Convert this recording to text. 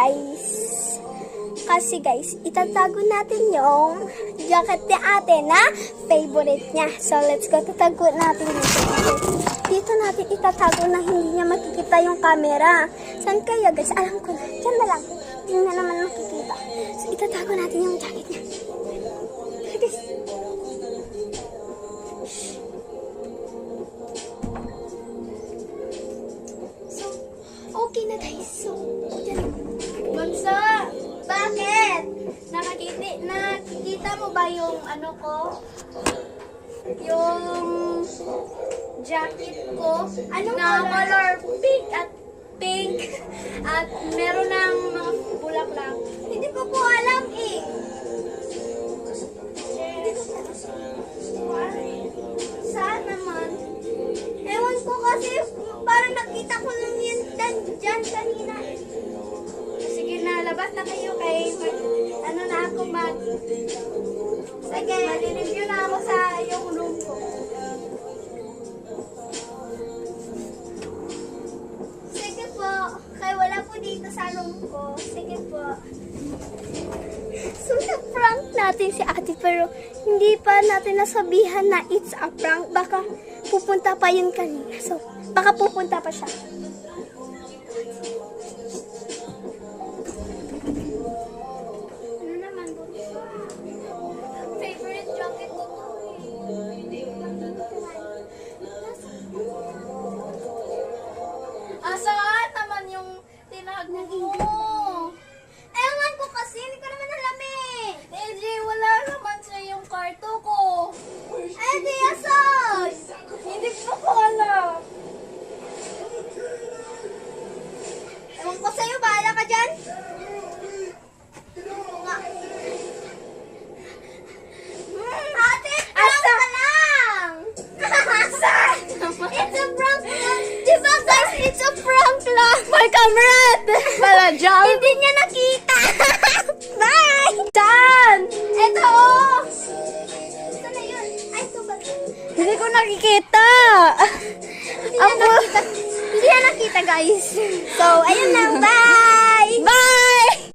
guys. Kasi guys, itatago natin yung jacket ni ate na favorite niya. So let's go, tatago natin dito. Dito natin itatago na hindi niya makikita yung camera. Saan kaya guys? Alam ko na. Diyan na lang. Hindi na naman makikita. So itatago natin yung jacket niya. Guys. So, okay na guys. So, dyan. Bunso! Bakit? Nakikita mo ba yung ano ko? Yung jacket ko? Anong color? Pink at meron ng mga bulaklak. Hindi ko po alam eh. Saan naman? Ewan ko kasi parang nakita ko lang yan dyan kanina. Sige na, labas na kayo kay ano na ako sige, mag-review na ako sa yung room ko. Sige po, kaya wala po dito sa room ko. Sige po. So, na-prank natin si ate pero hindi pa natin nasabihan na it's a prank. Baka pupunta pa yun kanina. So, baka pupunta pa siya. Ano naman po? Favorite jacket ko to saan naman yung tinago mo? Ewan ko kasi, hindi ko naman alam eh. AJ, wala naman siya yung karto ko. Eh, di asan? Hindi ko alam. Ewan ko sa'yo, bahala ka dyan. Ate, prank ka lang! Saan? It's a prank lang. Diba guys, it's a prank lang. My camera! Pala dyan. Hindi niya nakita. Bye! Dan! Eto oh! Saan na yun? Ay, ito ba? Hindi ko nakikita. Hindi niya nakita guys. So, ayun lang. Bye!